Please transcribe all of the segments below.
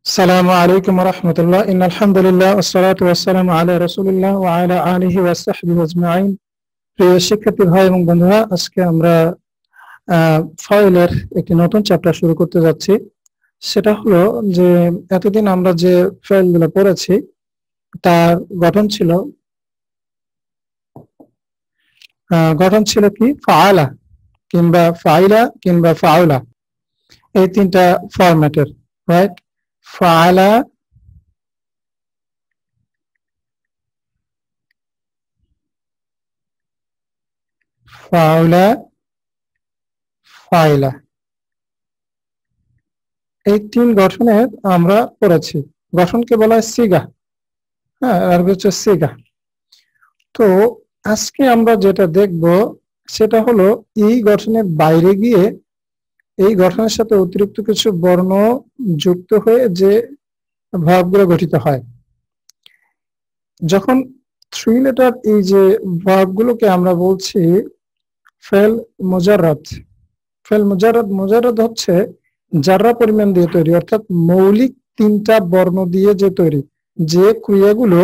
আসসালামু আলাইকুম ওয়া রাহমাতুল্লাহ। ইন্নাল হামদুলিল্লাহ ওয়াস সালাতু ওয়াস সালামু আলা রাসূলিল্লাহ ওয়া আলা আলিহি ওয়া সাহবিহি আজমাইন। প্রিয় শিক্ষার্থী ভাই এবং বন্ধুরা, আজকে আমরা ফাইলের একটি নতুন চ্যাপ্টার শুরু করতে যাচ্ছি। সেটা হলো যে এতদিন আমরা যে ফাইলগুলো পড়েছি তার গঠন ছিল কি ফাআলা কিংবা ফাইলা কিংবা ফাউলা, এই তিনটা ফরম্যাটের, রাইট? ফাআলা, ফাউলা, ফাইলা, এই তিন গঠনের আমরা পড়েছি। গঠনকে বলা হয় সিগা। হ্যাঁ, আরবি হচ্ছে সিগা। তো আজকে আমরা যেটা দেখব সেটা হলো এই গঠনের বাইরে গিয়ে এই গঠনের সাথে অতিরিক্ত কিছু বর্ণ যুক্ত হয়ে যে ভার্বগুলো গঠিত হয়। যখন থ্রি লেটার এই যে ভার্বগুলোকে আমরা বলছি ফেল মুজাররাদ। ফেল মুজাররাদ, মুজাররাদ হচ্ছে জাররা পরিমাণ দিয়ে তৈরি, অর্থাৎ মৌলিক তিনটা বর্ণ দিয়ে যে তৈরি। যে ক্রিয়াগুলো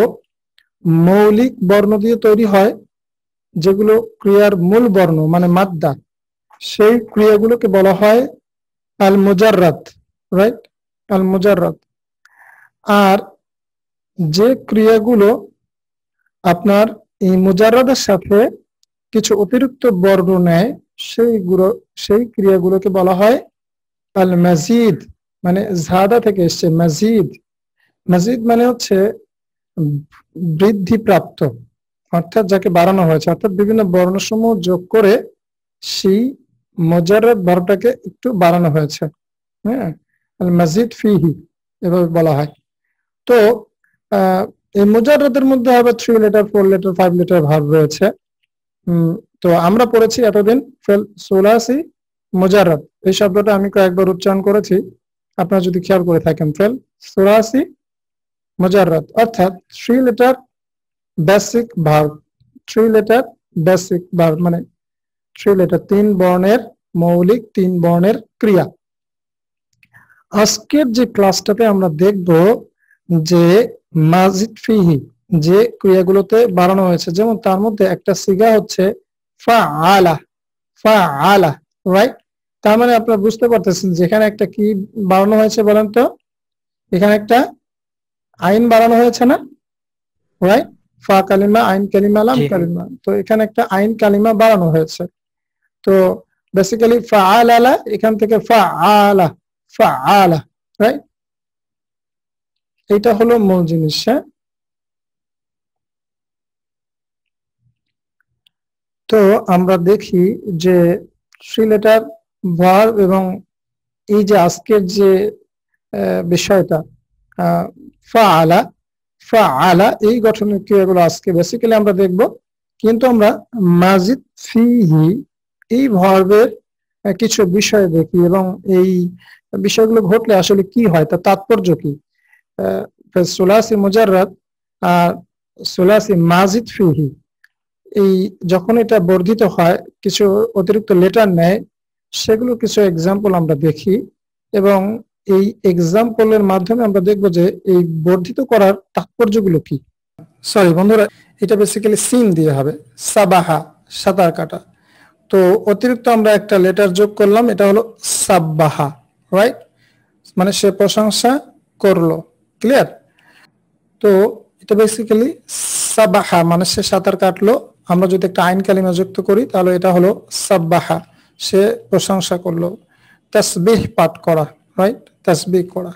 মৌলিক বর্ণ দিয়ে তৈরি হয়, যেগুলো ক্রিয়ার মূল বর্ণ মানে মাদ্দা, সেই ক্রিয়াগুলোকে বলা হয় আল মুজাররাদ, রাইট? আল মুজাররাদ। আর যে ক্রিয়াগুলো আপনার এই মুজাররাদের সাথে কিছু অতিরিক্ত বর্ণ নেয়, সেই ক্রিয়াগুলোকে বলা হয় আল মাজিদ, মানে জাদা থেকে এসছে মাজিদ। মাজিদ মানে হচ্ছে বৃদ্ধিপ্রাপ্ত, অর্থাৎ যাকে বাড়ানো হয়েছে, অর্থাৎ বিভিন্ন বর্ণসমূহ যোগ করে সেই মুজাররাদ ভার্বটাকে একটু বাড়ানো হয়েছে। হ্যাঁ, আল মাজিদ ফিহি এভাবে বলা হয়। তো এই মুজাররাদের মধ্যে আবার 3 লেটার, 4 লেটার, 5 লেটার ভার্ব রয়েছে। তো আমরা পড়েছি এতদিন ফেল সুলাসি মুজাররাদ। এই শব্দটা আমি কয়েকবার উচ্চারণ করেছি, আপনারা যদি খেয়াল করে থাকেন। ফেল সুলাসি মুজাররাদ অর্থাৎ 3 letter basic verb. 3 letter basic verb মানে 3 লেটার, 3 বর্ণের মৌলিক 3 বর্ণের ক্রিয়া। আজকের যে ক্লাসটাতে আমরা দেখব যে মাজিদ ফিহি, যে ক্রিয়াগুলোতে বাড়ানো হয়েছে, যেমন তার মধ্যে একটা সিগা হচ্ছে ফাআলা। ফাআলা, রাইট? তার মানে আপনারা বুঝতে পারতেছেন যেখানে একটা কি বাড়ানো হয়েছে বলেন তো? এখানে একটা আইন বাড়ানো হয়েছে না, রাইট? ফা কালিমা, আইন কালিমা, লাম কালিমা। তো এখানে একটা আইন কালিমা বাড়ানো হয়েছে। তো বেসিক্যালি ফাআলা, এখান থেকে ফাআলা, ফাআলা, রাইট? এটা হলো মূল জিনিস। হ্যাঁ, তো আমরা দেখি যে 3 লেটার ভার্ব এবং এই যে আজকের যে বিষয়টা ফাআলা, ফাআলা এই গঠনের ক্রিয়াগুলো আজকে বেসিক্যালি আমরা দেখব। কিন্তু আমরা মাজিদ ফিহি এই ভার্বের কিছু বিষয় দেখি এবং এই বিষয়গুলো ঘটলে আসলে কি হয়, তার তাৎপর্য কি। সুলাসি মুজাররাদ আর সুলাসি মাজিদ ফিহি, এই যখন এটা বর্ধিত হয়, কিছু অতিরিক্ত লেটার নেয়, সেগুলো কিছু এক্সাম্পল আমরা দেখি এবং এই এক্সাম্পলের মাধ্যমে আমরা দেখব যে এই বর্ধিত করার তাৎপর্যগুলো কি। সরি বন্ধুরা, এটা বেসিক্যালি সিন দিয়ে হবে, সাবাহা, সাঁতার কাটা। তো অতিরিক্ত আমরা একটা লেটার যোগ করলাম, এটা হলো সাব্বাহা, রাইট? মানে সে প্রশংসা করলো। ক্লিয়ার? তো এটা বেসিক্যালি সাবাহা মানে সে সাঁতার কাটলো। আমরা যদি একটা আইন কালিমা যুক্ত করি তাহলে এটা হলো সাব্বাহা, সে প্রশংসা করলো। তাসবিহ পাঠ করা, রাইট? তাসবিহ করা।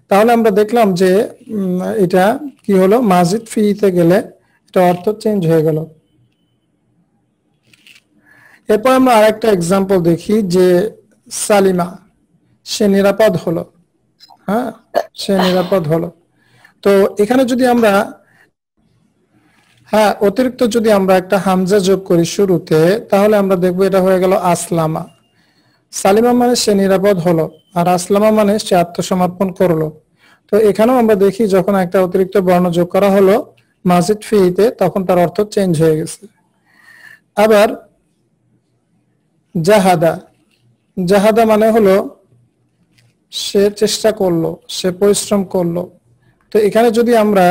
তাহলে আমরা দেখলাম যে এটা কি হলো, মাজিদ ফিতে গেলে এটা অর্থ চেঞ্জ হয়ে গেল। এরপর আমরা আরেকটা এক্সাম্পল দেখি যে সালিমা, সে নিরাপদ হলো। হ্যাঁ, সে নিরাপদ হলো। তো এখানে যদি আমরা অতিরিক্ত যদি আমরা একটা হামজা যোগ করি শুরুতে, তাহলে আমরা দেখবো এটা হয়ে গেল আসলামা। সালিমা মানে সে নিরাপদ হলো, আর আসলামা মানে সে আত্মসমর্পণ করলো। তো এখানেও আমরা দেখি যখন একটা অতিরিক্ত বর্ণ যোগ করা হলো মাজিদ ফিতে, তখন তার অর্থ চেঞ্জ হয়ে গেছে। আবার জাহাদা, জাহাদা মানে হলো সে চেষ্টা করলো, সে পরিশ্রম করলো। তো এখানে যদি আমরা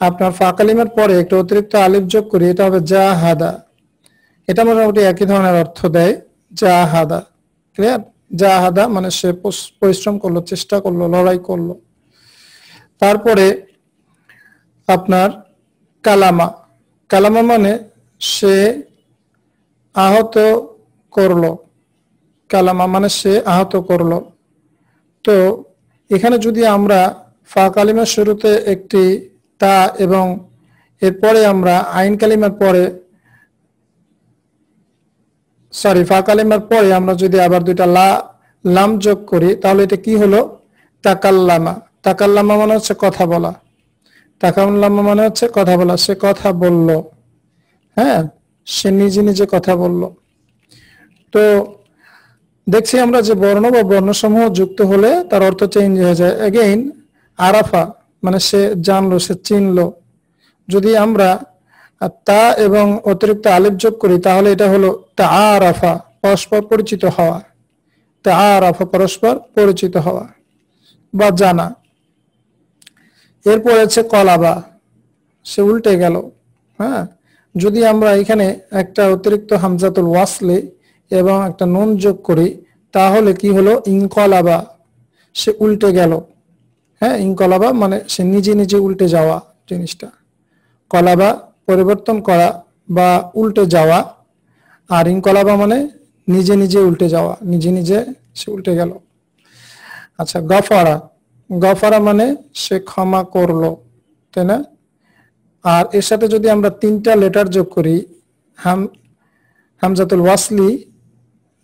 আপনার ফা কালিমার পরে একটা অতিরিক্ত আলিফ যোগ করি, এটা হবে জাহাদা। এটা মোটামুটি একই ধরনের অর্থ দেয়, জাহাদা। ক্লিয়ার? জাহাদা মানে সে পরিশ্রম করলো, চেষ্টা করলো, লড়াই করলো। তারপরে আপনার কালামা, কালামা মানে সে আহত করলো, কালামা মানে সে আহত করলো। তো এখানে যদি আমরা ফা কালিমার শুরুতে একটি তা এবং এরপরে আমরা আইন কালিমার পরে ফা কালিমার পরে আমরা যদি আবার দুইটা লাম যোগ করি, তাহলে এটা কি হলো? তাকাল্লামা। তাকাল্লামা মানে হচ্ছে কথা বলা, তাকাল্লামা মানে হচ্ছে কথা বলা। সে কথা বলল, হ্যাঁ, সে নিজে নিজে কথা বলল। তো দেখছি আমরা যে বর্ণ বা বর্ণসমূহ যুক্ত হলে তার অর্থ চেঞ্জ হয়ে যায়। এগেইন আরাফা মানে সে জানলো, সে চিনলো। যদি আমরা তা এবং অতিরিক্ত আলিফ যোগ করি, তাহলে এটা হলো তাআরাফা, পরস্পর পরিচিত হওয়া। তাআরাফা পরস্পর পরিচিত হওয়া বা জানা। এরপর আছে কলাবা, সে উল্টে গেল। হ্যাঁ, যদি আমরা এখানে একটা অতিরিক্ত হামজাতুল ওয়াসলে এবং একটা নুন যোগ করি, তাহলে কি হলো? ইনকলাবা, সে উল্টে গেল। হ্যাঁ, ইনকলাবা মানে সে নিজে নিজে উল্টে যাওয়া জিনিসটা। কলাবা পরিবর্তন করা বা উল্টে যাওয়া, আর ইনকলাবা মানে নিজে নিজে উল্টে যাওয়া, নিজে নিজে সে উল্টে গেল। আচ্ছা, গফারা, গফারা মানে সে ক্ষমা করলো, তাই না? আর এর সাথে যদি আমরা তিনটা লেটার যোগ করি, হামজাতুল ওয়াসলি,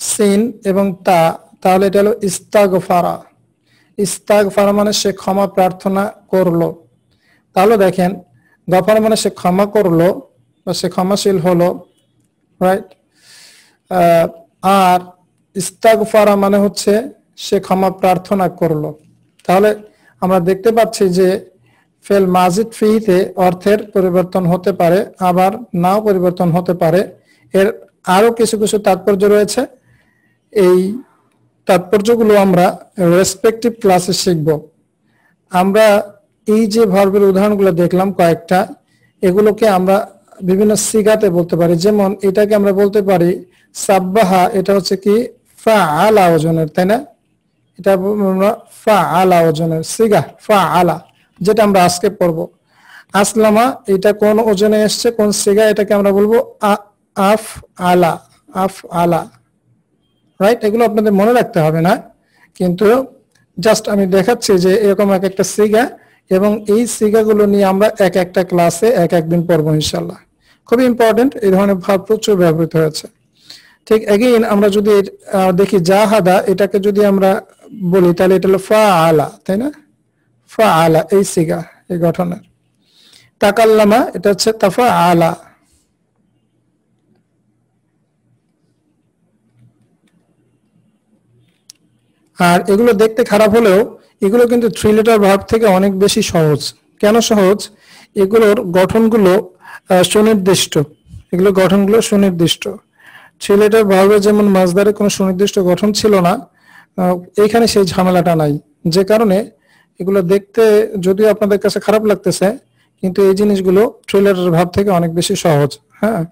সিন এবং তা, তাহলে এটা হলো ইস্তাগফারা। ইস্তাগফারা মানে সে ক্ষমা প্রার্থনা করলো। তাহলে দেখেন, গফারা মানে সে ক্ষমা করলো বা সে ক্ষমাশীল হলো, রাইট? আর ইস্তাগফারা মানে হচ্ছে সে ক্ষমা প্রার্থনা করলো। তাহলে আমরা দেখতে পাচ্ছি যে ফেল মাজিদ ফিতে অর্থের পরিবর্তন হতে পারে, আবার নাও পরিবর্তন হতে পারে। এর আরো কিছু কিছু তাৎপর্য রয়েছে। এই তাৎপর্যগুলো আমরা রেসপেক্টিভ ক্লাসে শিখব। আমরা এই যে ভার্বের উদাহরণগুলো দেখলাম কয়েকটা, এগুলোকে আমরা বিভিন্ন সিগাতে বলতে পারি। যেমন এটাকে আমরা বলতে পারি সাব্বাহা, এটা হচ্ছে কি ফাআলা ওজনের, তাই না? এটা আমরা ফাআলা ওজনের সিগা, ফাআলা, যেটা আমরা আজকে পড়ব। আসলামা, এটা কোন ওজনে এসছে, কোন সিগা, এটাকে আমরা বলবো আফ আলা, আফ আলা, রাইট? এগুলো আপনাদের মনে রাখতে হবে না, কিন্তু জাস্ট আমি দেখাচ্ছি যে এরকম এক একটা সিগা, এবং এই সিগাগুলো নিয়ে আমরা এক একটা ক্লাসে এক একদিন পড়বো ইনশাল্লাহ। খুবই ইম্পর্টেন্ট, এই ধরনের ভাব প্রচুর ব্যবহৃত হয়েছে। ঠিক এগেইন আমরা যদি দেখি জাহাদা, এটাকে যদি আমরা বলি, তাহলে এটা হলো ফা আলা, তাই না? ফা আলা, এই সিগা, এই গঠনের। তাকাল্লামা, এটা হচ্ছে তাফা আলা। আর এগুলো দেখতে খারাপ হলেও এগুলো কিন্তু থ্রি লেটার ভার্ব থেকে অনেক বেশি সহজ। কেন সহজ? এগুলোর গঠনগুলো সুনির্দিষ্ট, এগুলো গঠনগুলো সুনির্দিষ্ট। থ্রি লেটার ভার্বে যেমন মাজদারে কোনো সুনির্দিষ্ট গঠন ছিল না, এইখানে সেই ঝামেলাটা নাই। যে কারণে এগুলো দেখতে যদিও আপনাদের কাছে খারাপ লাগতেছে, কিন্তু এই জিনিসগুলো থ্রি লেটার ভার্ব থেকে অনেক বেশি সহজ। হ্যাঁ,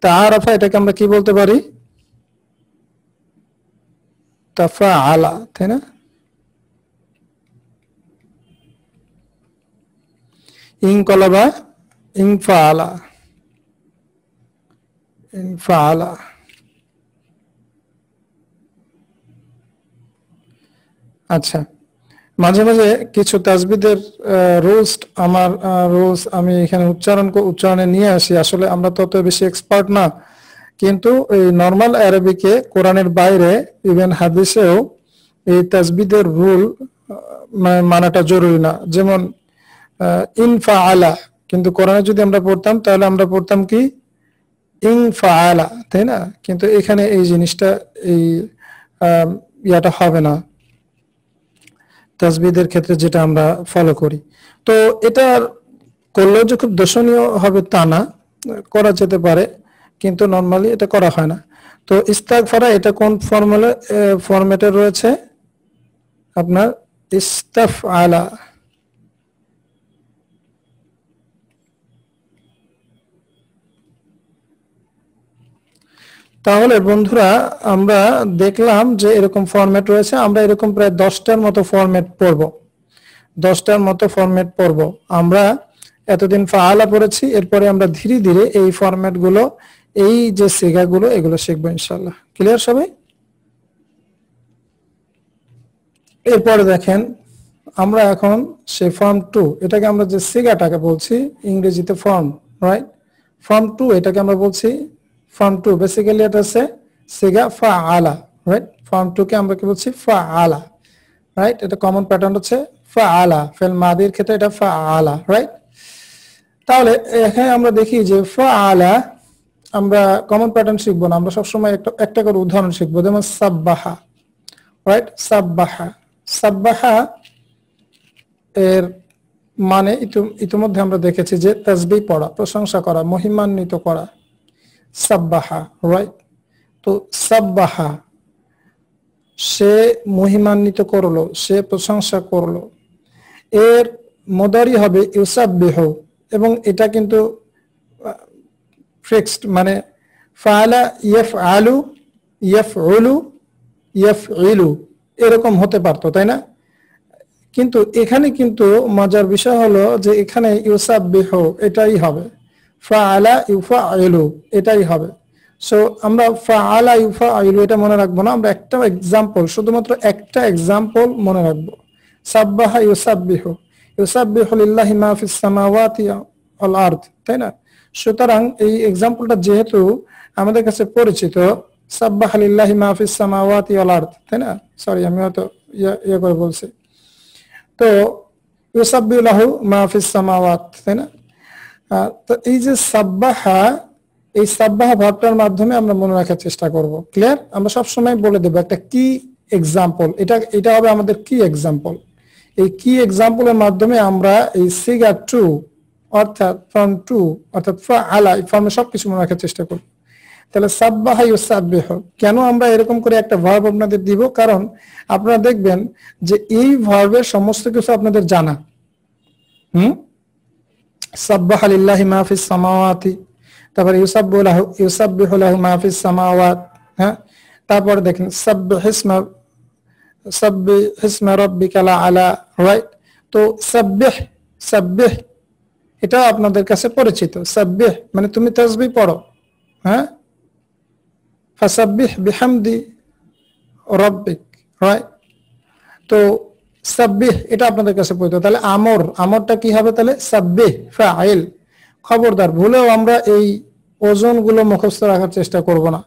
তা আরাফা, এটাকে আমরা কি বলতে পারি? তাফা আলা, তাই না? ইনকলাবা, ইনফাআলা, ইনফাআলা। আচ্ছা, মাঝে মাঝে কিছু তাজবিদের রুলস, আমার রুলস আমি এখানে উচ্চারণে নিয়ে আসি। আসলে আমরা তত বেশি এক্সপার্ট না, কিন্তু এই নর্মাল আরবিকে, কোরআনের বাইরে, ইভেন হাদিসেও এই তাজবিদের রুল মানাটা জরুরি না। যেমন ইনফাআলা, কিন্তু কোরআনে যদি আমরা পড়তাম, তাহলে আমরা পড়তাম কি ইনফাআলা, তাই না? কিন্তু এখানে এই জিনিসটা, এই ইয়াটা হবে না তাজবিদের ক্ষেত্রে, যেটা আমরা ফলো করি। তো এটা করলেও যে খুব দর্শনীয় হবে তা না, করা যেতে পারে, কিন্তু নর্মালি এটা করা হয় না। তো ইস্তাগফারা, এটা কোন ফর্মেটে রয়েছে? আপনার ইস্তাফআলা। তাহলে বন্ধুরা আমরা দেখলাম যে এরকম ফরম্যাট রয়েছে, আমরা এরকম প্রায় 10টার মতো ফরম্যাট পড়ব, 10টার মতো ফরম্যাট পড়ব। আমরা এতদিন ফাআলা পড়েছি, এরপরে আমরা ধীরে ধীরে এই ফরম্যাট গুলো, এই যে সিগাগুলো, এগুলো শিখবো ইনশাআল্লাহ। ক্লিয়ার সবাই? এরপরে দেখেন আমরা এখন সেই ফর্ম 2, এটাকে আমরা যে সিগাটাকে বলছি ইংরেজিতে ফর্ম, রাইট? ফর্ম 2 এটাকে আমরা বলছি ফর্ম 2, বেসিক্যালি এটা হচ্ছে সিগা ফাআলা, রাইট? ফর্ম 2 কে আমরা কি বলছি? ফাআলা, রাইট? এটা কমন প্যাটার্ন হচ্ছে ফাআলা, ফেল মাদির ক্ষেত্রে এটা ফাআলা, রাইট? তাহলে এখানে আমরা দেখি যে ফাআলা, আমরা কমন প্যাটার্ন শিখবো না, আমরা সবসময় একটা করে উদাহরণ শিখবো। যেমন সাব্বাহা, রাইট? সাব্বাহা, সাব্বাহা এর মানে ইতিমধ্যে আমরা দেখেছি যে তাসবিহ পড়া, প্রশংসা করা, মহিমান্বিত করা, সাব্বাহা, রাইট? তো সাব্বাহা, সে মহিমান্বিত করলো, সে প্রশংসা করলো। এর মুদারি হবে ইউসাব্বিহু, এবং এটা কিন্তু ফিক্সড, মানে ফাআলা ইয়াফআলু, ইয়াফউলু, ইয়াফইলু এরকম হতে পারতো, তাই না? কিন্তু এখানে কিন্তু মজার বিষয় হলো যে এখানে ইউসাব্বিহু এটাই হবে, ফাআলা ইউফাইলু এটাই হবে। সো আমরা ফাআলা ইউফাইলু এটা মনে রাখবো না, আমরা একটা এক্সাম্পল, শুধুমাত্র একটা এক্সাম্পল মনে রাখবো। সাব্বাহা ইউসাব্বিহু, ইউসাব্বিহু লিল্লাহি মা ফিস সামাওয়াতি ওয়াল আরদ, তাই না? সুতরাং এই এক্সাম্পলটা যেহেতু আমাদের কাছে পরিচিত, সাব্বাহা লিল্লাহি মা ফিস সামাওয়াতি ওয়াল আরদ, তাই না? সরি, আমি হয়তো ইয়ে করে বলছি। তো ইউসাব্বিহু লাহু মা ফিস সামাওয়াত, তাই না? তো এই যে সাব্বাহা, এই সাব্বাহা ভাবটার মাধ্যমে আমরা মনে রাখার চেষ্টা করব। ক্লিয়ার? আমরা সব সময় বলে দেব একটা কি এক্সাম্পল, এটা হবে আমাদের কি এক্সাম্পল। এই কি এক্সাম্পলের মাধ্যমে আমরা এই সিগা 2 অর্থাৎ ফর্ম 2 অর্থাৎ ফাআলা, এই ফর্মে সবকিছু মনে রাখার চেষ্টা করব। তাহলে সাব্বাহা ইউসাব্বিহু, কেন আমরা এরকম করে একটা ভার্ব আপনাদের দিব? কারণ আপনারা দেখবেন যে এই ভার্বের সমস্ত কিছু আপনাদের জানা। সাব্বাহা লিল্লাহি মা ফিস সামাওয়াতি, তারপর ইউসাব্বিহু লাহু মা ফিস সামাওয়াত, হ্যাঁ? তারপরে দেখেন সাব্বিহ ইসমা রাব্বিকাল আলা, রাইট? তো সাব্বিহ এটা আপনাদের কাছে পরিচিত। সাব্বিহ মানে তুমি তাসবিহ পড়ো, হ্যাঁ? ফাসাব্বিহ বিহামদি রাব্বিক, রাইট? তো সাব্বিহ এটা আপনাদের কাছে পরিচিত। তাহলে আমরটা কি হবে? তাহলে সাব্বিহ ফাইল। খবরদার ভুলেও আমরা এই ওজনগুলো মুখস্থ রাখার চেষ্টা করব না,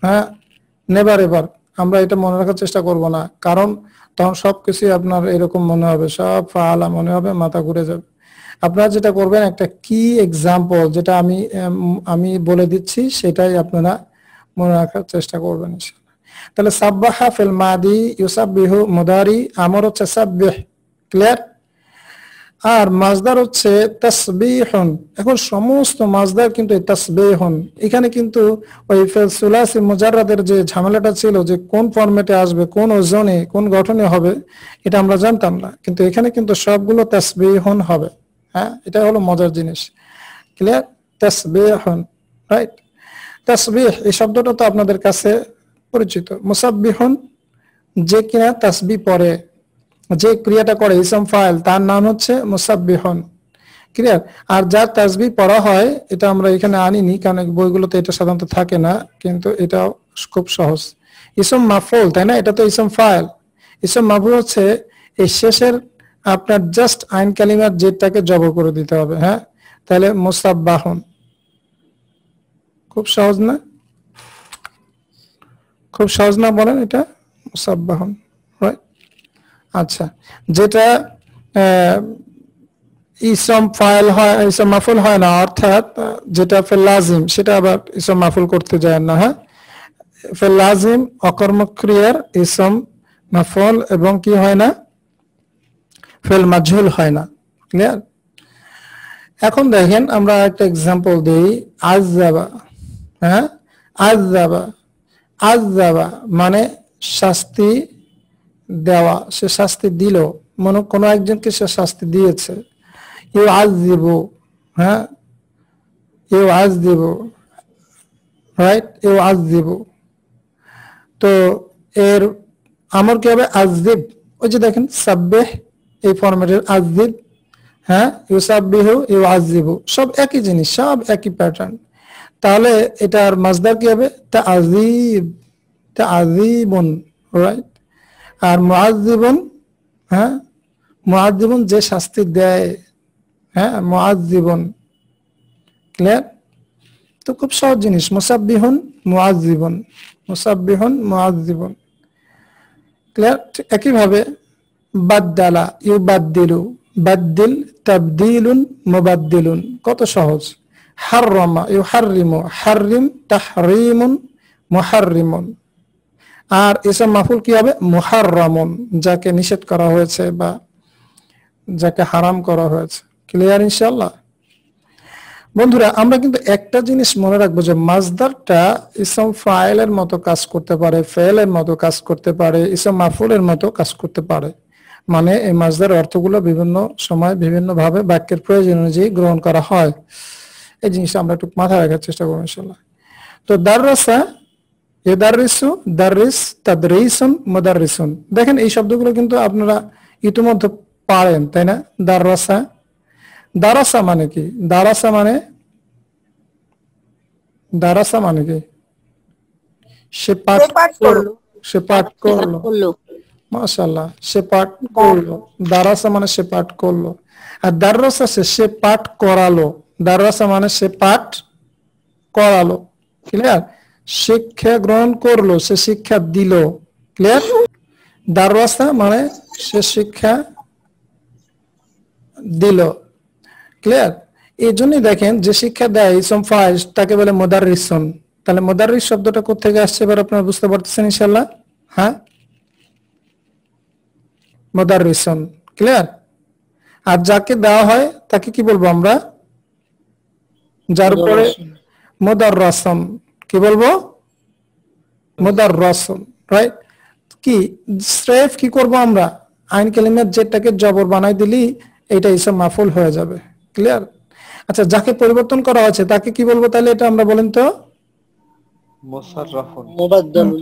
হ্যাঁ? নেভার এভার আমরা এটা মনে রাখার চেষ্টা করব না, কারণ তখন সবকিছু আপনার এরকম মনে হবে, সব ফাআলা মনে হবে, মাথা ঘুরে যাবে। আপনারা যেটা করবেন, একটা কি এক্সাম্পল যেটা আমি বলে দিচ্ছি সেটাই আপনারা মনে রাখার চেষ্টা করবেন। তাহলে সাব্বাহা ফিল মাদি, ইউসাব্বিহু মুদারি, আমর হচ্ছে সাব্বিহ। ক্লিয়ার? আর মাজদার হচ্ছে তাসবিহুন। এখন সমস্ত মাজদার কিন্তু এই তাসবিহুন, এখানে কিন্তু ওই সুলাসি মুজাররাদের যে ঝামেলাটা ছিল যে কোন ফরম্যাটে আসবে, কোন ওজনে, কোন গঠনে হবে, এটা আমরা জানতাম না, কিন্তু এখানে কিন্তু সবগুলো তাসবিহুন হবে, হ্যাঁ? এটা হলো মজার জিনিস। ক্লিয়ার? তাসবিহুন, রাইট? তাসবিহ এই শব্দটা তো আপনাদের কাছে পরিচিত। মুসাব্বিহুন যে কিনা তাসবিহ পড়ে, যে ক্রিয়াটা করে, ইসম ফাইল, তার নাম হচ্ছে মুসাব্বিহুন। ক্লিয়ার? আর যার তাসবিহ পড়া হয়, এটা আমরা এখানে আনিনি কারণ বইগুলোতে এটা সাধারণত থাকে না, কিন্তু এটাও খুব সহজ। ইসম মাফউল, তাই না? এটা তো ইসম ফাইল। ইসম মাফউল হচ্ছে এই শেষের আপনার জাস্ট আইন কালিমার জেরটাকে জবর করে দিতে হবে, হ্যাঁ? তাহলে মুসাব্বাহুন। খুব সহজ না? খুব সহজ না বলেন এটা? মুসাব্বাহুন, রাইট? আচ্ছা, যেটা ইসম ফাইল হয়, ইসম মাফুল হয় না, অর্থাৎ যেটা ফেল লাজিম, সেটা আবার ইসম মাফুল করতে যায় না, হ্যাঁ? ফেল লাজিম অকর্মক ক্রিয়ার ইসম মাফুল এবং কি হয় না? ফেল মাজহুল হয় না। ক্লিয়ার? এখন দেখেন আমরা একটা এক্সাম্পল দেই। আযযাবা, হ্যাঁ? আযযাবা, আযযাবা মানে শাস্তি দেওয়া, সে শাস্তি দিল, কোনো একজনকে সে শাস্তি দিয়েছে। ইউআযযিবু, হ্যাঁ, ইউআযযিবু, রাইট, ইউআযযিবু। তো এর আমর কি হবে? আযযিব। ওই যে দেখেন সাব্বিহ, এই ফরম্যাটের আযযিব, হ্যাঁ, ইউসাব্বিহু, ইউআযযিবু, সব একই জিনিস, সব একই প্যাটার্ন। তাহলে এটার মাসদার কি হবে? তাআযীব, তাআযীবুন, রাইট। আর মুআযযিবুন, হ্যাঁ, মুআযযিবুন যে শাস্তি দেয়, হ্যাঁ, মুআযযিবুন, ক্লিয়ার? তো খুব সহজ জিনিস, মুসাব্বিহুন মুআযযিবুন, মুসাব্বিহুন মুআযযিবুন, ক্লিয়ার? একইভাবে বাদদালা, ইউবাদদিলু, বাদদিল, তাবদিলুন, মুবাদদিলুন, কত সহজ। হাররামা, ইউহাররিমু, হাররিম, তাহরিমুন, মুহাররিমুন। আর ইসম মাফুল কি হবে? মুহাররামুন, যাকে নিষেধ করা হয়েছে বা যাকে হারাম করা হয়েছে। ক্লিয়ার ইনশাআল্লাহ? বন্ধুরা, আমরা কিন্তু একটা জিনিস মনে রাখবো যে মাসদারটা ইসম ফাইলের মতো কাজ করতে পারে, ফেলের মতো কাজ করতে পারে, ইসম মাফুলের মতো কাজ করতে পারে। মানে এই মাসদার অর্থগুলো বিভিন্ন সময় বিভিন্ন ভাবে বাক্যের প্রয়োজন অনুযায়ী গ্রহণ করা হয়। এই জিনিসটা আমরা একটু মাথায় রাখার চেষ্টা করবো ইনশাআল্লাহ। তো দাররাসা, ইউদাররিসু, দাররিস, তাদরিসুন, মুদাররিসুন। দেখেন এই শব্দগুলো কিন্তু আপনারা ইতিমধ্যে পারেন, তাই না? দাররাসা, দারাসা মানে কি? দারাসা মানে, দারাসা মানে কি? সে পাঠ করলো, সে পাঠ করলো, মাশাআল্লাহ, সে পাঠ করলো। দারাসা মানে সে পাঠ করলো। আর দাররাসা সে পাঠ করালো। দাররাসা মানে সে পাঠ করালো, ক্লিয়ার? শিক্ষা গ্রহণ করলো, সে শিক্ষা দিল, ক্লিয়ার? দাররাসা মানে সে শিক্ষা দিল, ক্লিয়ার? এই জন্যই দেখেন যে শিক্ষা দেয় ইসম ফাইল তাকে বলে মুদাররিসুন। তাহলে মুদাররিস শব্দটা কোথা থেকে আসছে এবার আপনারা বুঝতে পারতেছেন ইনশাআল্লাহ, হ্যাঁ? মুদাররিসুন, ক্লিয়ার? আর যাকে দেওয়া হয় তাকে কি বলবো আমরা? যার উপরে মুদাররাসুন, কি বলবো? মুদাররাসুন, রাইট? কি স্রেফ কি করব আমরা? আইন কালিমার যেটাকে জবর বানাই দিলি এটা ইসম মাফুল হয়ে যাবে, ক্লিয়ার? আচ্ছা, যাকে পরিবর্তন করা হয়েছে তাকে কি বলবো তাহলে? এটা আমরা বলেন তো। মুসাররাফুন, মুবাদদালুন,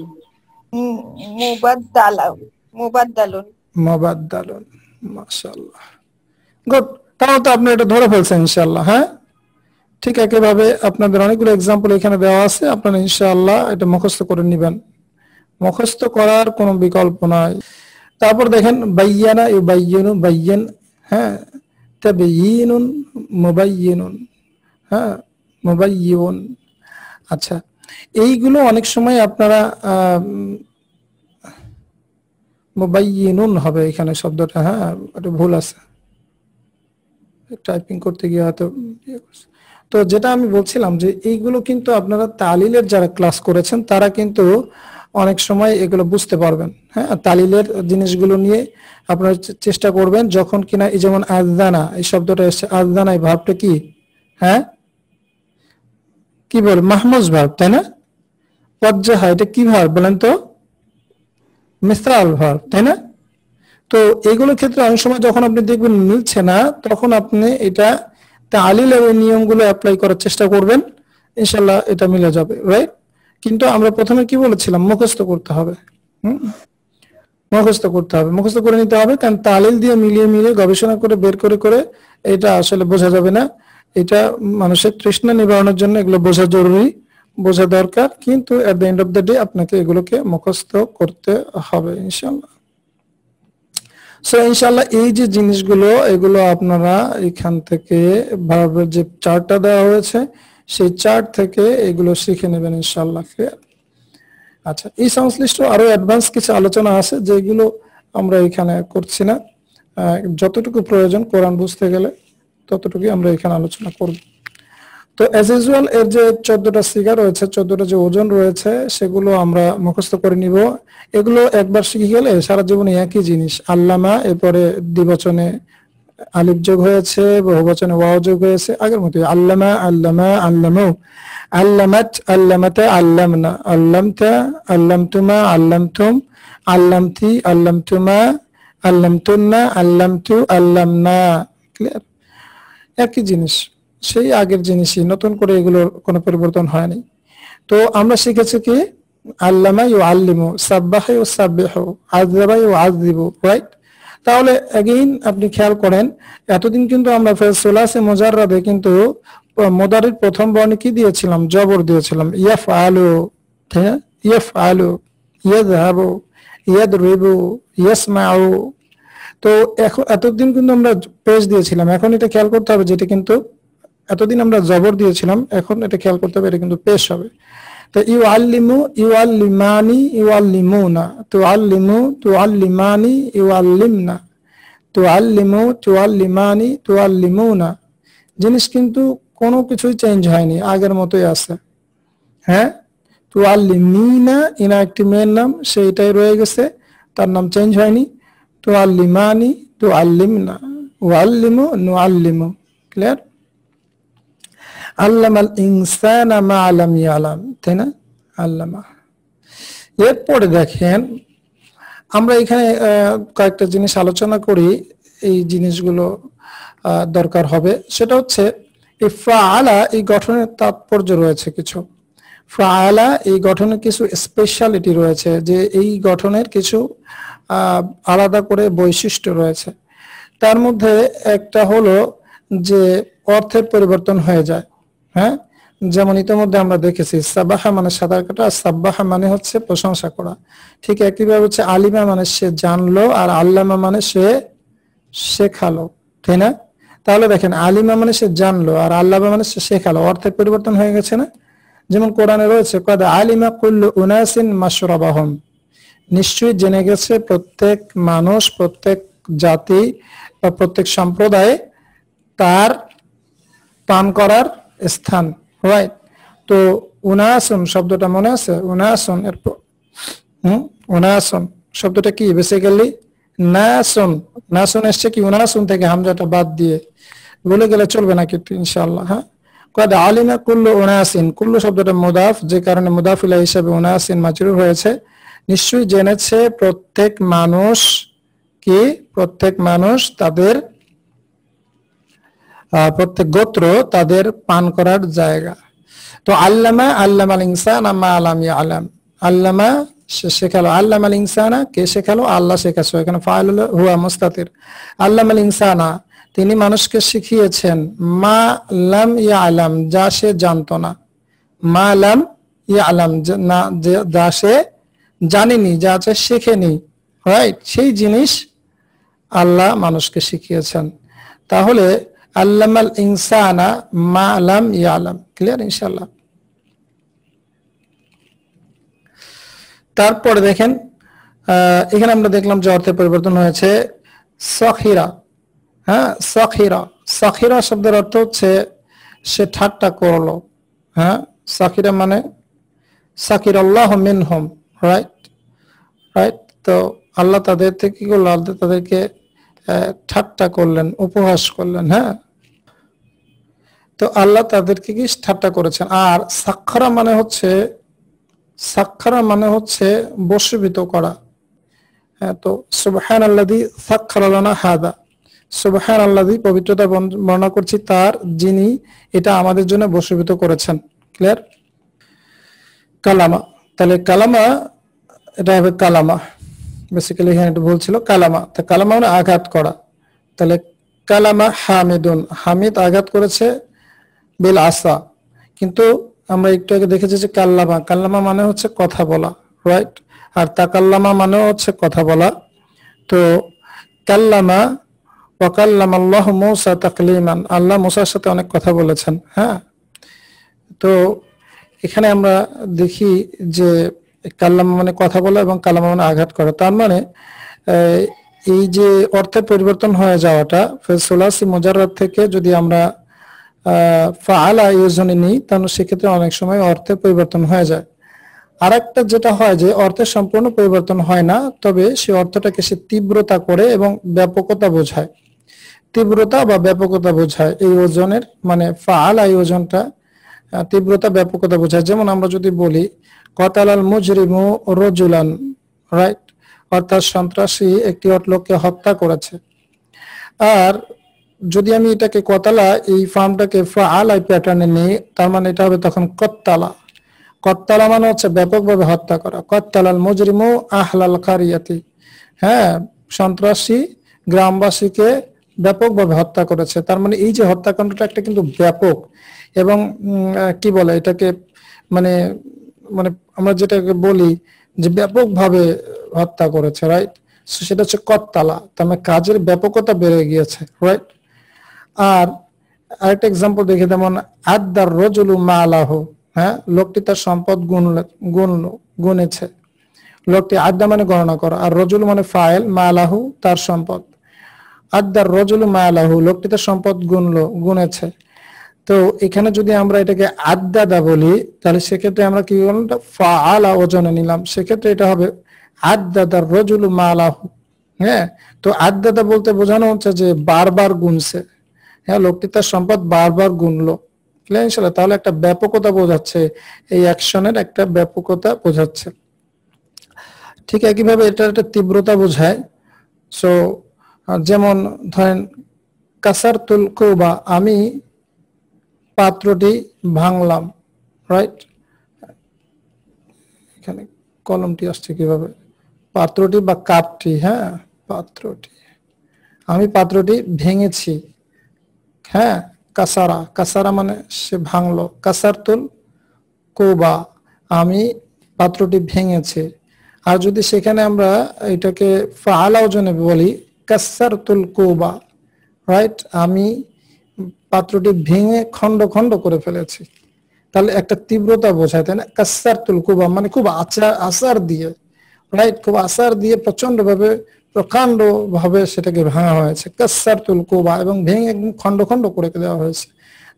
মুবাদদালুন, মুবাদদালুন, মাশাআল্লাহ, গুড। তাহলে তো আপনি এটা ধরে ফেলছেন ইনশাআল্লাহ, হ্যাঁ? ঠিক একইভাবে আপনাদের অনেকগুলো এক্সাম্পল এখানে দেওয়া আছে, আপনারা ইনশাআল্লাহ এটা মুখস্থ করে নেবেন। মুখস্থ করার কোনো বিকল্প নাই। তারপর দেখেন বায়্যানা, ইউবায়্যিনু, বায়্যান, হ্যাঁ, তাবয়িনুন, মুবায়্যিনুন, হ্যাঁ, মুবায়্যিউন। আচ্ছা, এইগুলো অনেক সময় আপনারা মুবায়্যিনুন হবে এখানে শব্দটা, হ্যাঁ, এটা ভুল আছে, টাইপিং করতে গিয়ে হয়তো। তো যেটা আমি বলছিলাম যে এইগুলো কিন্তু আপনারা তালিলের যারা ক্লাস করেছেন তারা কিন্তু অনেক সময় এগুলো বুঝতে পারবেন, হ্যাঁ? তালিলের জিনিসগুলো নিয়ে আপনারা চেষ্টা করবেন যখন কিনা এই যেমন আযযানা, এই শব্দটা এসেছে, আযযানা, এই ভার্বটা কি? হ্যাঁ, কি বল? মাহমুজ ভার্ব, তাই না? ওয়াজ্জাহা, এটা কি ভার্ব বলেন তো? মিসআল ভার্ব, তাই না? তো এইগুলোর ক্ষেত্রে অনেক সময় যখন আপনি দেখবেন মিলছে না, তখন আপনি এটা তালিলের নিয়মগুলো অ্যাপ্লাই করার চেষ্টা করবেন, ইনশাআল্লাহ এটা মিলে যাবে, রাইট? কিন্তু আমরা প্রথমে কি বলেছিলাম? মুখস্থ করতে হবে, মুখস্থ করতে হবে, মুখস্থ করে নিতে হবে, কারণ তালিল দিয়ে মিলিয়ে গবেষণা করে বের করে এটা আসলে বোঝা যাবে না। এটা মানুষের তৃষ্ণা নিবারণের জন্য এগুলো বোঝা জরুরি, বোঝা দরকার, কিন্তু at the end of the day আপনাকে এগুলোকে মুখস্থ করতে হবে ইনশাআল্লাহ। সো ইনশাআল্লাহ এই যে জিনিসগুলো, এগুলো আপনারা এখান থেকে ভার্বের যে চার্টটা দেওয়া হয়েছে সেই চার্ট থেকে এগুলো শিখে নেবেন ইনশাআল্লাহ, ক্লিয়ার? আচ্ছা, এই সংশ্লিষ্ট আরো অ্যাডভান্স কিছু আলোচনা আছে যেগুলো আমরা এখানে করছি না, যতটুকু প্রয়োজন কোরআন বুঝতে গেলে ততটুকুই আমরা এখানে আলোচনা করব। তো অ্যাজ ইউজুয়াল এর যে 14টা সিগা রয়েছে, 14টা যে ওজন রয়েছে সেগুলো আমরা মুখস্থ করে নিব। এগুলো একবার শিখে গেলে সারা জীবনে একই জিনিস। আল্লামা, এরপরে দ্বিবচনে আলিফ যোগ হয়েছে, বহুবচনে ওয়াও যোগ হয়েছে, আগের মতোই আল্লামা, আল্লামা, আল্লামু, আল্লামাত, আল্লামাতা, আল্লামনা, আল্লামতা, আল্লামতুমা, আল্লামতুম, আল্লামতি, আল্লামতুমা, আল্লামতুন্না, আল্লামতু, আল্লামনা। ক্লিয়ার? একই জিনিস, সেই আগের জিনিসই, নতুন করে এগুলোর কোনো পরিবর্তন হয়নি। তো আমরা শিখেছি কি আল্লামা ইউআল্লিমু, সাব্বাহা ইউসাব্বিহু, আযযাবা ইউআযযিবু, রাইট? তাহলে এগেইন আপনি খেয়াল করেন, এতদিন কিন্তু আমরা সুলাসে মুজাররাদে কিন্তু মুদারির প্রথম বর্ণে কি দিয়েছিলাম? জবর দিয়েছিলাম, ইয়াফআলু, তাই না? ইয়াফআলু, ইয়াযহাবু, ইয়াদরিবু, ইয়াসমাউ। তো এখন এতদিন কিন্তু আমরা পেশ দিয়েছিলাম, এখন এটা খেয়াল করতে হবে যেটা কিন্তু এতদিন আমরা জবর দিয়েছিলাম, এখন এটা খেয়াল করতে হবে এটা কিন্তু পেশ হবে। তো ইউআল্লিমু, ইউআল্লিমানি, ইউআল্লিমুনা, তুআল্লিমু, তুআল্লিমানি, ইউআল্লিমনা, তুআল্লিমু, তুআল্লিমানি, তুআল্লিমুনা। জিনিস কিন্তু কোনো কিছুই চেঞ্জ হয়নি, আগের মতোই আছে। হ্যাঁ, তুআল্লিমিনা, ইনা একটি মেয়ের নাম, সেইটাই রয়ে গেছে, তার নাম চেঞ্জ হয়নি। তুআল্লিমানি, তুআল্লিমনা, ওয়াল্লিমু, নুআল্লিমু। ক্লিয়ার? আল্লামাল ইনসানা মা লাম ইয়ালাম, তাই না? আল্লামা। এরপরে দেখেন, আমরা এখানে কয়েকটা জিনিস আলোচনা করি, এই জিনিসগুলো দরকার হবে। সেটা হচ্ছে এই ফাআলা, এই গঠনের তাৎপর্য রয়েছে কিছু। ফাআলা এই গঠনের কিছু স্পেশালিটি রয়েছে, যে এই গঠনের কিছু আলাদা করে বৈশিষ্ট্য রয়েছে। তার মধ্যে একটা হলো যে অর্থের পরিবর্তন হয়ে যায়। হ্যাঁ, যেমন ইতিমধ্যে আমরা দেখেছি সাবাহা মানে সাঁতার কাটা, আর সাব্বাহা মানে হচ্ছে প্রশংসা করা। ঠিক একইভাবে হচ্ছে আলিমা মানে সে জানলো, আর আল্লামা মানে সে শেখালো, তাই না? তাহলে দেখেন, আলিমা মানে সে জানলো, আর আল্লামা মানে সে শেখালো, অর্থের পরিবর্তন হয়ে গেছে না? যেমন কোরআনে রয়েছে, কদ আলিমা কুল্লু উনাসিন মাশরাবাহুম, নিশ্চয়ই জেনে গেছে প্রত্যেক মানুষ, প্রত্যেক জাতি বা প্রত্যেক সম্প্রদায় তার পান করার স্থান, রাইট? তো উনাসুন শব্দটা মনে আছে? উনাসুন, এরপর উনাসুন শব্দটা কি? বেসিক্যালি নাসুন। নাসুন এসছে কি উনাসুন থেকে, হামজাটা বাদ দিয়ে। বলে গেলে চলবে না কিন্তু ইনশাআল্লাহ। হ্যাঁ, কদ আলিমা কুল্লু উনাসিন, কুল্লু শব্দটা মুদাফ, যে কারণে মুদাফ ইলাইহি হিসেবে উনাসিন মাজরুর হয়েছে। নিশ্চয়ই জেনেছে প্রত্যেক মানুষ কি, প্রত্যেক মানুষ তাদের প্রত্যেক গোত্র তাদের পান করার জায়গা। তো আল্লামা, আল্লামাল ইনসানা মা লাম ইয়ালাম, আল্লামা সে শেখালো, আল্লামাল ইনসানা কে শেখালো? আল্লাহ শেখাছো। এখানে ফাইল হলো হুয়া মুস্তাতির। আল্লামাল ইনসানা তিনি মানুষকে শিখিয়েছেন, মা লাম ইয়ালাম যা সে জানতো না, মা লাম ইয়ালাম না যা সে জানেনি, যা সে শেখেনি, রাইট? সেই জিনিস আল্লাহ মানুষকে শিখিয়েছেন। তাহলে আল্লামাল ইনসানা মা লাম ইয়ালাম। ক্লিয়ার ইনশাআল্লাহ? তারপরে দেখেন, এখানে আমরা দেখলাম যে অর্থের পরিবর্তন হয়েছে। সখিরা, হ্যাঁ, সখিরা, সখিরা শব্দের অর্থ হচ্ছে সে ঠাট্টা করলো। হ্যাঁ, সখিরা মানে সাকিরাল্লাহু মিনহুম, রাইট? রাইট? তো আল্লাহ তাদের থেকে কি করলো? আল্লাহ তাদেরকে ঠাট্টা করলেন, উপহাস করলেন। হ্যাঁ, তো আল্লাহ তাদেরকে কি ঠাট্টা করেছেন। আর সাক্ষরা মানে হচ্ছে, সাক্ষরা মানে হচ্ছে বশীভূত করা। হ্যাঁ, তো সুবহানাল্লাযী সাক্ষারা লানা হাদা, সুবহানাল্লাযী পবিত্রতা বর্ণনা করছি তার, যিনি এটা আমাদের জন্য বশীভূত করেছেন। ক্লিয়ার? কালামা, তাহলে কালামা এটা হবে কালামা, বেসিক্যালি এখানে একটু ভুল ছিল, কালামা। তা কালামা মানে আঘাত করা। তাহলে কালামা হামিদুন, হামিদ আঘাত করেছে বিল আসা। কিন্তু আমরা একটু আগে দেখেছি যে কাল্লামা, কাল্লামা মানে হচ্ছে কথা বলা, রাইট? আর তাকাল্লামা মানে হচ্ছে কথা বলা। তো কাল্লামা ওয়া কাল্লামা আল্লাহু মূসা তাকলিমান, আল্লাহ মূসার সাথে অনেক কথা বলেছেন। হ্যাঁ, তো এখানে আমরা দেখি যে কাল্লামা মানে কথা বলা এবং কালামা মানে আঘাত করা। তার মানে এই যে অর্থের পরিবর্তন হয়ে যাওয়াটা সুলাসি মুজাররাদ থেকে যদি আমরা ফাআলা ইউজনে নিই, তাহলে সেক্ষেত্রে অনেক সময় অর্থের পরিবর্তন হয়ে যায়। আর একটা যেটা হয় যে অর্থের সম্পূর্ণ পরিবর্তন হয় না, তবে সে অর্থটাকে সে তীব্রতা করে এবং ব্যাপকতা বোঝায়, তীব্রতা বা ব্যাপকতা বোঝায়। এই ওজনের মানে ফাআলা এই ওজনটা তীব্রতা ব্যাপকতা বোঝায়। যেমন আমরা যদি বলি কতালাল মুজরিমু রাজুলান, রাইট? অর্থাৎ সন্ত্রাসী একটি লোককে হত্যা করেছে। আর যদি আমি এটাকে কতালা এই ফর্মটাকে ফাআলাই প্যাটার্নে নিই, তার মানে এটা হবে তখন কত্তালা। কত্তালা মানে হচ্ছে ব্যাপকভাবে হত্যা করা। কত্তালাল মুজরিমু আহলাল কারিয়াতি, হ্যাঁ, সন্ত্রাসী গ্রামবাসীকে ব্যাপকভাবে হত্যা করেছে। তার মানে এই যে হত্যাকাণ্ডটা একটা কিন্তু ব্যাপক এবং কি বলে এটাকে, মানে মানে আমরা যেটাকে বলি যে ব্যাপকভাবে হত্যা করেছে, রাইট? সেটা হচ্ছে কত্তালা, তার মানে কাজের ব্যাপকতা বেড়ে গিয়েছে, রাইট? আর আরেকটা এক্সাম্পল দেখে, যেমন আদার রজুলু মালাহু, হ্যাঁ, লোকটি তার সম্পদ গুনেছে। লোকটি আড্ডা মানে গণনা করা, আর রজুল মানে ফাইল, মালাহু তার সম্পদ। আদার রজুলু মালাহু, লোকটি তার সম্পদ গুনেছে। তো এখানে যদি আমরা এটাকে আদাদা বলি, তাহলে সেক্ষেত্রে আমরা কি বললাম, ফাআলা ওজনে নিলাম, সেক্ষেত্রে এটা হবে আদাদার রজুলু মালাহু। হ্যাঁ, তো আদাদা বলতে বোঝানো হচ্ছে যে বারবার গুনছে, হ্যাঁ, লোকটি তার সম্পদ বারবার গুনলো। ইনশাআল্লাহ, তাহলে একটা ব্যাপকতা বোঝাচ্ছে, এই অ্যাকশনের একটা ব্যাপকতা বোঝাচ্ছে। ঠিক একইভাবে এটা একটা তীব্রতা বোঝায়। সো যেমন ধরেন কাসারতুল কুবা, আমি পাত্রটি ভাঙলাম, রাইট? এখানে কলমটি আসছে কিভাবে, পাত্রটি বা কাপটি, হ্যাঁ, পাত্রটি, আমি পাত্রটি ভেঙেছি, হ্যাঁ, কাসারা, কাসারা মানে সে ভাঙলো। কাসারতুল কুবা, আমি পাত্রটি ভেঙেছি। আর যদি সেখানে আমরা এটাকে ফাআলা ওজনে বলি, কাসারতুল কুবা, রাইট, আমি পাত্রটি ভেঙে খন্ড খন্ড করে ফেলেছি, তাহলে একটা তীব্রতা বোঝায়, তাই না? কাসারতুল কুবা মানে খুব আসার দিয়ে, রাইট, খুব আসার দিয়ে প্রচন্ড ভাবে, প্রকাণ্ড ভাবে সেটাকে ভাঙা হয়েছে, কাসারতুল কুবা, এবং ভেঙে একদম খন্ড খন্ড করে দেওয়া হয়েছে।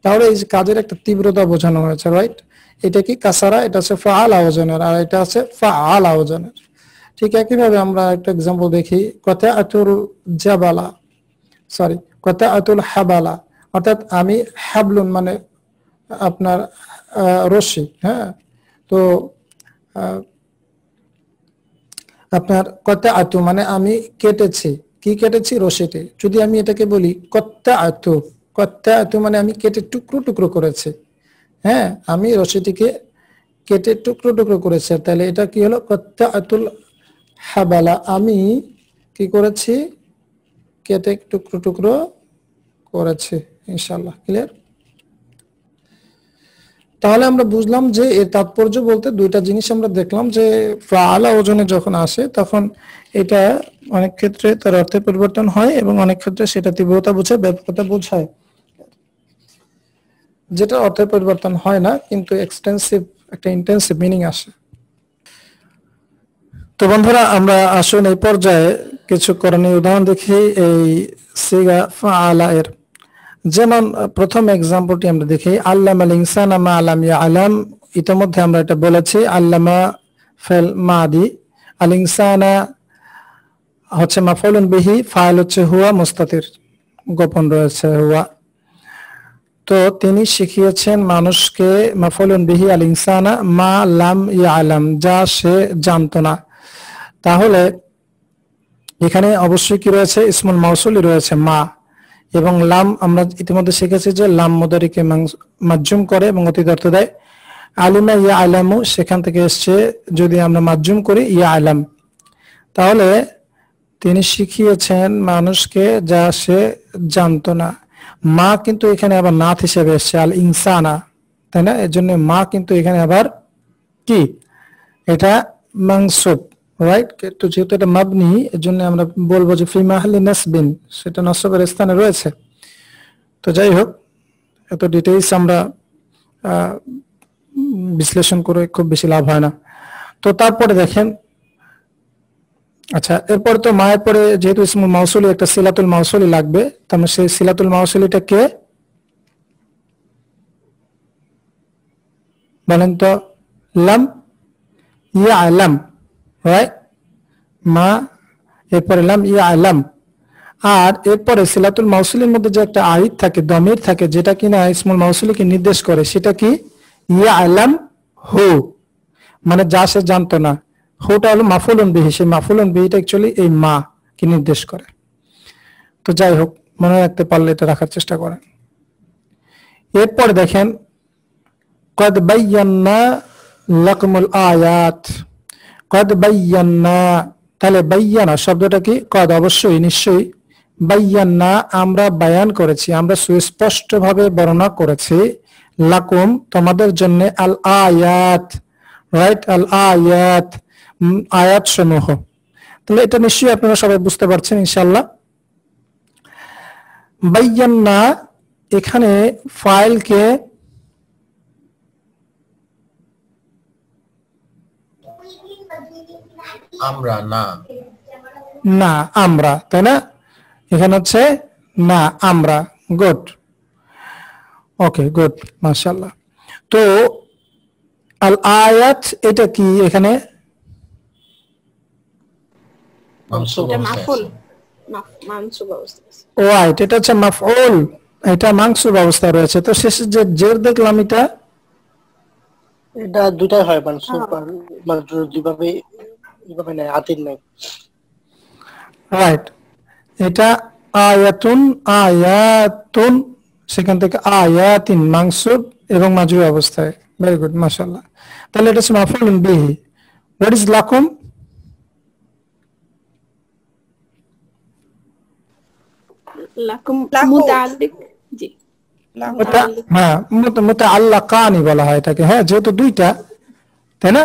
তাহলে এই যে কাজের একটা তীব্রতা বোঝানো হয়েছে, রাইট? এটা কি কাসারা, এটা আছে ফাআলা ওজনের, আর এটা আছে ফাআলা ওজনের। ঠিক একইভাবে আমরা একটা এক্সাম্পল দেখি, কাতাআতুল জাবালা, সরি, কাতাআতুল হাবালা, অর্থাৎ আমি হাবলুন মানে আপনার রশি, হ্যাঁ, তো আপনার কাতাআতু মানে আমি কেটেছি, কি কেটেছি, রশিটি। যদি আমি এটাকে বলি কাতাআতু, কাতাআতু মানে আমি কেটে টুকরো টুকরো করেছি, হ্যাঁ, আমি রশিটিকে কেটে টুকরো টুকরো করেছে, তাহলে এটা কি হলো, কাতাআতুল হাবালা, আমি কি করেছি, কেটে টুকরো টুকরো করেছি। ইনশাআল্লাহ ক্লিয়ার? তাহলে আমরা বুঝলাম যে এর তাৎপর্য বলতে দুইটা জিনিস আমরা দেখলাম, যে ফাআলা ওজনে যখন আসে তখন এটা অনেক ক্ষেত্রে তার অর্থের পরিবর্তন হয় এবং অনেক ক্ষেত্রে সেটা তীব্রতা বোঝায়, ব্যাপকতা বোঝায়। যেটা অর্থের পরিবর্তন হয় না, কিন্তু এক্সটেন্সিভ একটা ইন্টেন্সিভ মিনিং আসে। তো বন্ধুরা, আমরা আসুন এই পর্যায়ে কিছু করণীয় উদাহরণ দেখি এই সিগা ফাআলা এর। যেমন প্রথম এক্সাম্পলটি আমরা দেখি, আল্লামাল ইনসানা মা লাম ইয়ালাম, ইতিমধ্যে আমরা এটা বলেছি, আল্লামা ফেল মাদি, আল ইনসানা হচ্ছে মাফউলুন বিহি, ফাইল হচ্ছে হুয়া, মুস্তাতির গোপন রয়েছে হুয়া। তো তিনি শিখিয়েছেন মানুষকে, মাফউলুন বিহি আল ইনসানা মা লাম ইয়ালাম, যা সে জানতো না। তাহলে এখানে অবশ্যই কি রয়েছে, ইসমুল মাউসুলি রয়েছে মা, এবং লাম আমরা ইতিমধ্যে শিখেছি যে লাম মুদারিকে মাজজুম করে এবং অতীত অর্থ দেয়। আলিমা ইয়া আলামু, সেখান থেকে এসছে যদি আমরা মাজজুম করি ইয়া আলাম, তাহলে তিনি শিখিয়েছেন মানুষকে যা সে জানতো না। মা কিন্তু এখানে আবার নাথ হিসেবে এসছে, আল ইনসানা, তাই না? এর জন্য মা কিন্তু এখানে আবার কি, এটা মানসুব, রাইট? তো যেহেতু এটা মাবনি, এর জন্য আমরা বলবো যে ফি মাহলি নাসবিন, সেটা নসবের স্থানে রয়েছে। তো যাই হোক, এত ডিটেইলস আমরা বিশ্লেষণ করে খুব বেশি লাভ হয় না। তো তারপরে দেখেন, আচ্ছা, এরপর তো মায়ের পরে যেহেতু ইসমুল মাউসুলি, একটা সিলাতুল মাউসুলি লাগবে, তার মানে সেই সিলাতুল মাউসুলিটা কে বলেন তো? লাম ইয়ালাম, রাইট? মা, এরপরে লাম ইয়ালাম। আর এরপরে সিলাতুল মাউসুলির মধ্যে যে একটা আইদ থাকে, দমির থাকে, যেটা কিনা ইসমুল মাউসুলিকে নির্দেশ করে, সেটা কি, ইয়ালাম হু, মানে যা সে জানতো না। হুটা হলো মাফুলুন বিহি, সেই মাফুলুন বিহিটা অ্যাকচুয়ালি এই মা কে নির্দেশ করে। তো যাই হোক, মনে রাখতে পারলে এটা রাখার চেষ্টা করেন। এরপরে দেখেন কদ বায়্যানা লাকুমুল আয়াত, কদ বায়্যানা, তাহলে বায়্যানা শব্দটা কি? কদ অবশ্যই, নিশ্চয়ই, বায়্যানা আমরা বায়ান করেছি, আমরা সুস্পষ্টভাবে বর্ণনা করেছি, লাকুম তোমাদের জন্য, আল আয়াত, রাইট, আল আয়াত, আয়াত সমূহ। তাহলে এটা নিশ্চয়ই আপনারা সবাই বুঝতে পারছেন ইনশাআল্লাহ। বায়্যানা এখানে ফাইলকে আমরা না, না আমরা, তাই না? এখানে হচ্ছে না আমরা। গুড, ওকে, গুড, মাশাআল্লাহ। তো আল আয়াত এটা কি এখানে? মানসুব এটা অবস্থায় মাফুল, আছে। মানসুব অবস্থা আছে। রাইট, এটা হচ্ছে মাফউল, এটা মানসুব অবস্থায় রয়েছে। তো শেষে যে জের দেখলাম এটা এটা দুটাই হয়, মানসুব আর মাজরুর দুইভাবে, এইভাবে নাই, আতির নাই। রাইট, এটা আয়াতুন, আয়াতুন, সেখান থেকে আয়াতিন মানসুব এবং মাজরুর অবস্থায়। ভেরি গুড, মাশাআল্লাহ। তাহলে এটা হচ্ছে মাফউলুন বিহি। হোয়াট ইজ লাকুম? লাকুম লাকু। মুতাআল্লিক, জি হ্যাঁ, মুতাআল্লাকানি বলা হয় এটাকে। হ্যাঁ, যেহেতু দুইটা, তাই না?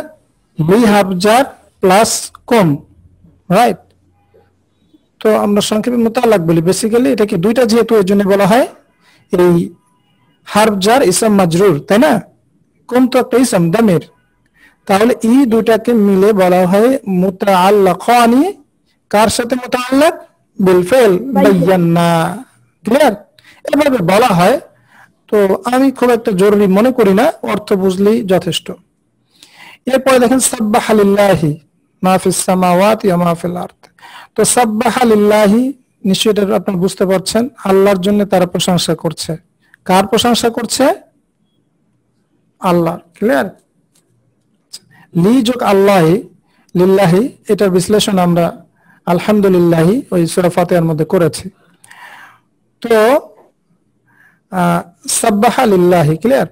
বি হাবজার প্লাস কুম, রাইট। তো আমরা সংক্ষেপে মুতাআল্লাক বলি, বেসিক্যালি এটাকে দুইটা যেহেতু এর জন্য বলা হয় এই হারফজার ইসম মাজরুর, তাই না? কুম তো একটা ইসম দামির, তাহলে এই দুইটাকে মিলে বলা হয় মুতাআল্লাকানি। কার সাথে মুতাআল্লাক? বিল ফাইল বায়্যানা। ক্লিয়ার? এভাবে বলা হয়। তো আমি খুব একটা জরুরি মনে করি না, অর্থ বুঝলেই যথেষ্ট। এরপরে দেখেন সাব্বাহা লিল্লাহি মা ফিস সামাওয়াতি ওয়া মা ফিল আরদ। তো সাব্বাহা লিল্লাহি, নিশ্চয়ই এটা আপনারা বুঝতে পারছেন, আল্লাহর জন্য তারা প্রশংসা করছে। কার প্রশংসা করছে? আল্লাহ। ক্লিয়ার? লি যোগ আল্লাহি, লিল্লাহি, এটার বিশ্লেষণ আমরা আলহামদুলিল্লাহি ওই সূরা ফাতিহার মধ্যে করেছি। তো সাব্বাহা লিল্লাহি, ক্লিয়ার?